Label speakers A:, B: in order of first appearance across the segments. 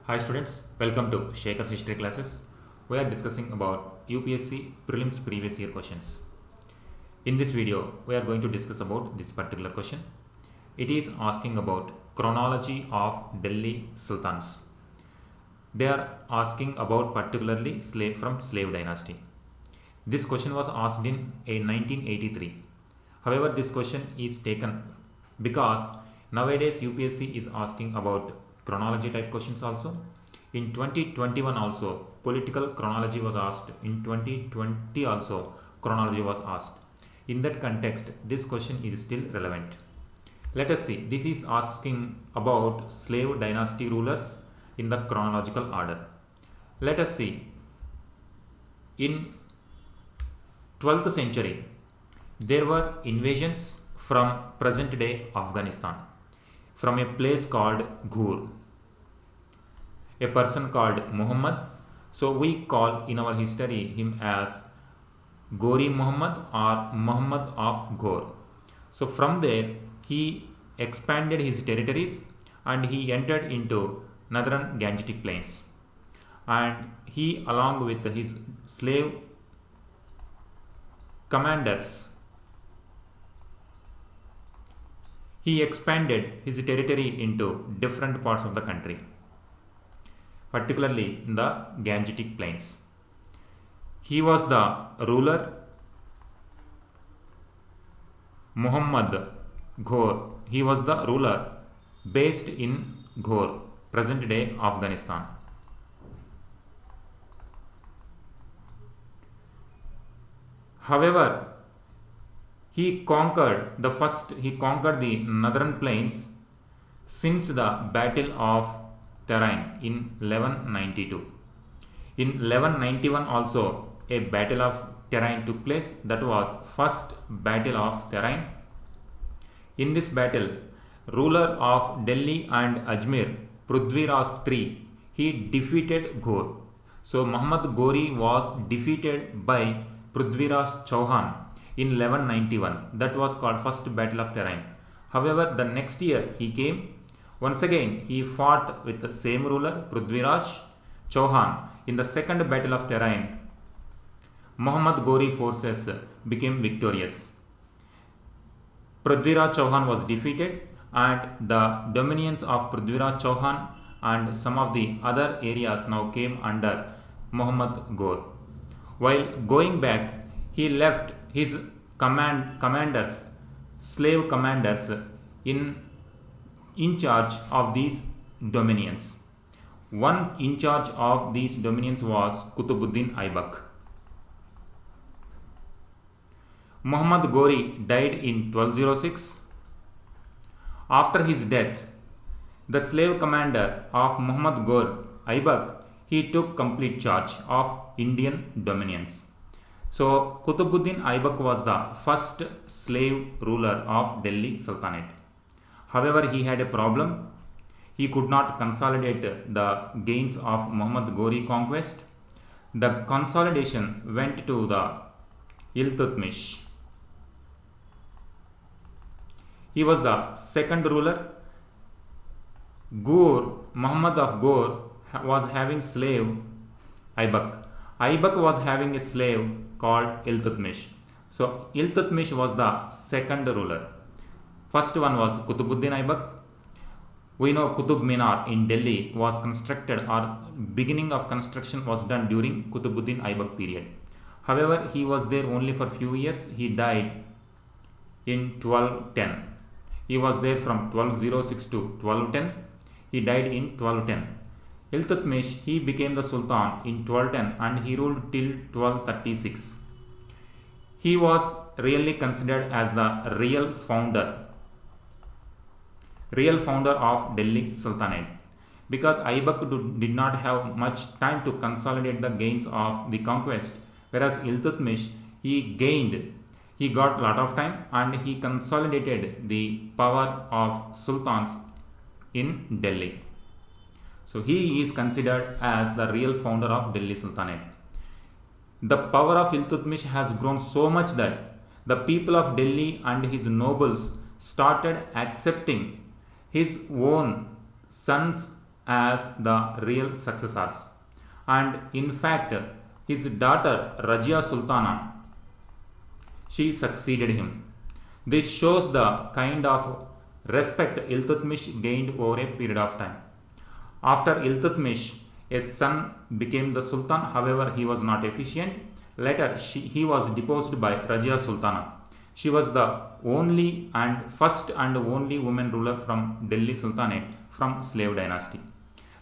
A: Hi students, welcome to Shekhar's history classes. We are discussing about UPSC prelims previous year questions. In this video, we are going to discuss about this particular question. It is asking about chronology of Delhi Sultans. They are asking about particularly slave dynasty. This question was asked in 1983. However, this question is taken because nowadays UPSC is asking about chronology type questions also. In 2021 also political chronology was asked. In 2020 also chronology was asked. In that context, this question is still relevant. Let us see. This is asking about slave dynasty rulers in the chronological order. Let us see. In 12th century, there were invasions from present day Afghanistan from a place called Ghur. A person called Muhammad. So we call in our history him as Ghori Muhammad or Muhammad of Ghor. So from there he expanded his territories and he entered into northern Gangetic plains, and he along with his slave commanders, he expanded his territory into different parts of the country, particularly in the Gangetic plains. He was the ruler Muhammad Ghor. He was the ruler based in Ghor, present day Afghanistan. However, he conquered the northern plains since the Battle of Tarain in 1192. In 1191 also a Battle of Tarain took place. That was first Battle of Tarain. In this battle, ruler of Delhi and Ajmer, Prithviraj III, he defeated Ghor. So Muhammad Ghori was defeated by Prithviraj Chauhan in 1191. That was called first Battle of Tarain. However, the next year he came. Once again he fought with the same ruler Prithviraj Chauhan. In the second Battle of Tarain, Muhammad Ghori forces became victorious. Prithviraj Chauhan was defeated and the dominions of Prithviraj Chauhan and some of the other areas now came under Muhammad Ghor. While going back, he left his slave commanders in charge of these dominions. One in charge of these dominions was Qutbuddin Aibak. Muhammad Ghori died in 1206. After his death, the slave commander of Muhammad Ghor, Aibak, he took complete charge of Indian dominions. So Qutbuddin Aibak was the first slave ruler of Delhi Sultanate. However, he had a problem. He could not consolidate the gains of Muhammad Ghori conquest. The consolidation went to the Iltutmish. He was the second ruler. Muhammad of Ghor was having slave Aibak. Aibak was having a slave called Iltutmish. So Iltutmish was the second ruler. First one was Qutbuddin Aibak. We know Qutub Minar in Delhi was constructed, or beginning of construction was done during Qutbuddin Aibak period. However, he was there only for few years. He died in 1210. He was there from 1206 to 1210. He died in 1210. Iltutmish, he became the Sultan in 1210 and he ruled till 1236. He was really considered as the real founder of Delhi Sultanate, because Aibak did not have much time to consolidate the gains of the conquest, whereas Iltutmish, he got lot of time and he consolidated the power of sultans in Delhi. So he is considered as the real founder of Delhi Sultanate. The power of Iltutmish has grown so much that the people of Delhi and his nobles started accepting his own sons as the real successors. And in fact, his daughter Rajia Sultana, she succeeded him. This shows the kind of respect Iltutmish gained over a period of time. After Iltutmish, a son became the Sultan, however, he was not efficient. Later, he was deposed by Rajia Sultana. She was the first and only woman ruler from Delhi Sultanate from slave dynasty.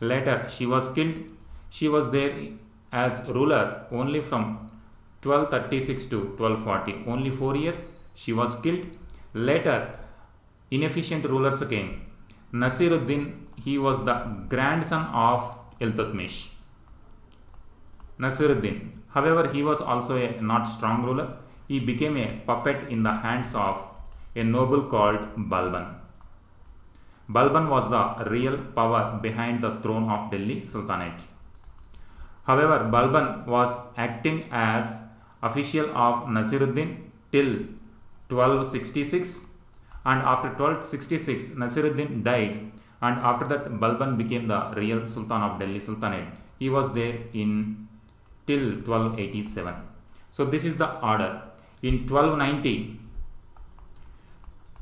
A: Later, she was killed. She was there as ruler only from 1236 to 1240, only 4 years. She was killed. Later, inefficient rulers came. Nasiruddin, he was the grandson of Iltutmish. Nasiruddin, however, he was also a not strong ruler. He became a puppet in the hands of a noble called Balban. Balban was the real power behind the throne of Delhi Sultanate. However, Balban was acting as official of Nasiruddin till 1266, and after 1266 Nasiruddin died, and after that Balban became the real Sultan of Delhi Sultanate. He was there in till 1287. So this is the order. In 1290,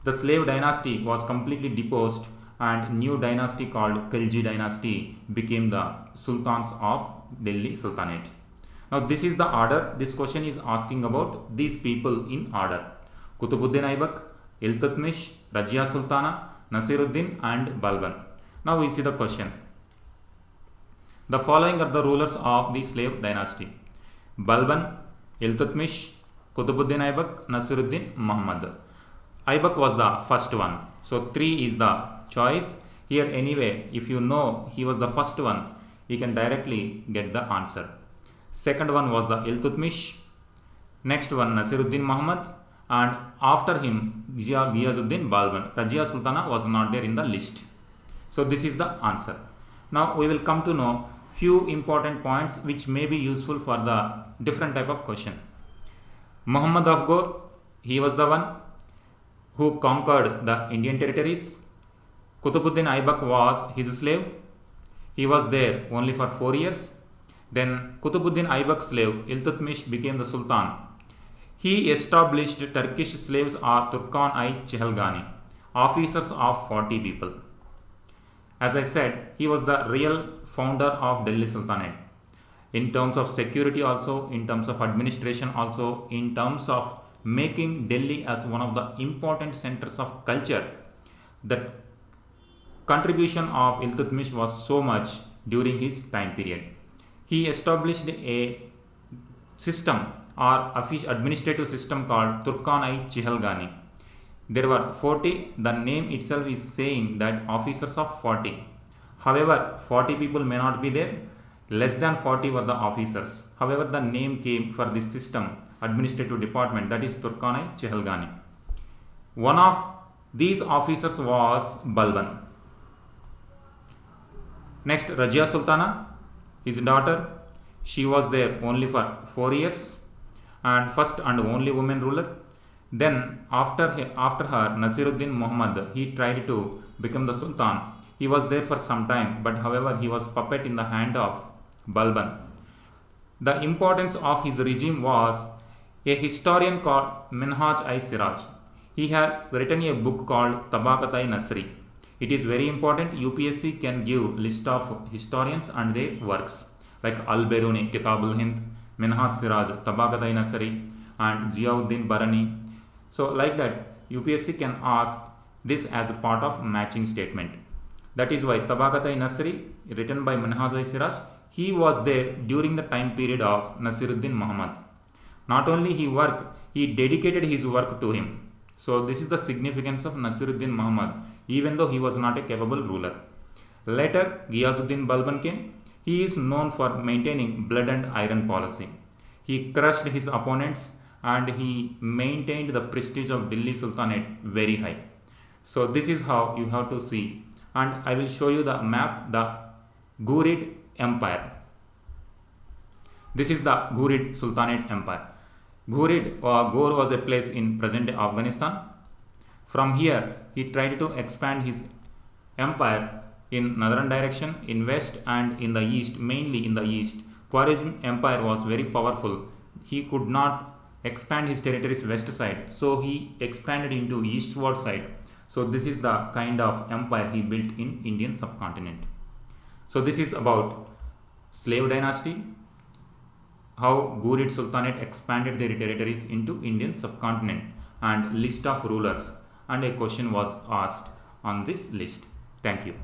A: the slave dynasty was completely deposed and new dynasty called Khilji dynasty became the Sultans of Delhi Sultanate. Now this is the order. This question is asking about these people in order: Qutbuddin Aibak, Iltutmish, Rajia Sultana, Nasiruddin and Balban. Now we see the question. The following are the rulers of the slave dynasty: Balban, Iltutmish, Qutbuddin Aibak, Nasiruddin, Muhammad. Aibak was the first one. So 3 is the choice. Here anyway, if you know he was the first one, you can directly get the answer. Second one was the Iltutmish. Next one Nasiruddin Muhammad. And after him Ghiyazuddin Balban. Rajia Sultana was not there in the list. So this is the answer. Now we will come to know few important points which may be useful for the different type of question. Muhammad of Ghor, he was the one who conquered the Indian territories. Qutbuddin Aibak was his slave. He was there only for 4 years. Then Qutbuddin Aibak's slave Iltutmish became the Sultan. He established Turkish slaves or Turkan-i Chehalgani, officers of 40 people. As I said, he was the real founder of Delhi Sultanate. In terms of security also, in terms of administration also, in terms of making Delhi as one of the important centers of culture, the contribution of Iltutmish was so much during his time period. He established a system or administrative system called Turkan-i Chehalgani. There were 40. The name itself is saying that officers of 40. However, 40 people may not be there. Less than 40 were the officers. However, the name came for this system, administrative department, that is Turkan-i Chehalgani. One of these officers was Balban. Next, Rajia Sultana, his daughter, she was there only for 4 years and first and only woman ruler. Then after her Nasiruddin Muhammad, he tried to become the Sultan. He was there for some time, but however he was puppet in the hand of Balban. The importance of his regime was a historian called Minhaj-i-Siraj. He has written a book called Tabaqat-i-Nasri. It is very important. UPSC can give list of historians and their works like Al-Biruni, Kitab al-Hind, Minhaj-Siraj, Tabaqat-i-Nasri and Ziauddin Barani. So like that, UPSC can ask this as a part of matching statement. That is why Tabaqat-i-Nasri, written by Minhaj-i-Siraj, he was there during the time period of Nasiruddin Muhammad. Not only he worked, he dedicated his work to him. So this is the significance of Nasiruddin Muhammad, even though he was not a capable ruler. Later, Ghiyazuddin Balban came. He is known for maintaining blood and iron policy. He crushed his opponents and he maintained the prestige of Delhi Sultanate very high. So this is how you have to see. And I will show you the map, the Ghurid Empire. This is the Ghurid Sultanate Empire. Ghurid or Ghor was a place in present-day Afghanistan. From here, he tried to expand his empire in northern direction, in west and in the east, mainly in the east, Khwarezm Empire was very powerful. He could not expand his territories west side, so he expanded into eastward side. So this is the kind of empire he built in Indian subcontinent. So this is about slave dynasty, how Ghurid Sultanate expanded their territories into Indian subcontinent, and list of rulers, and a question was asked on this list. Thank you.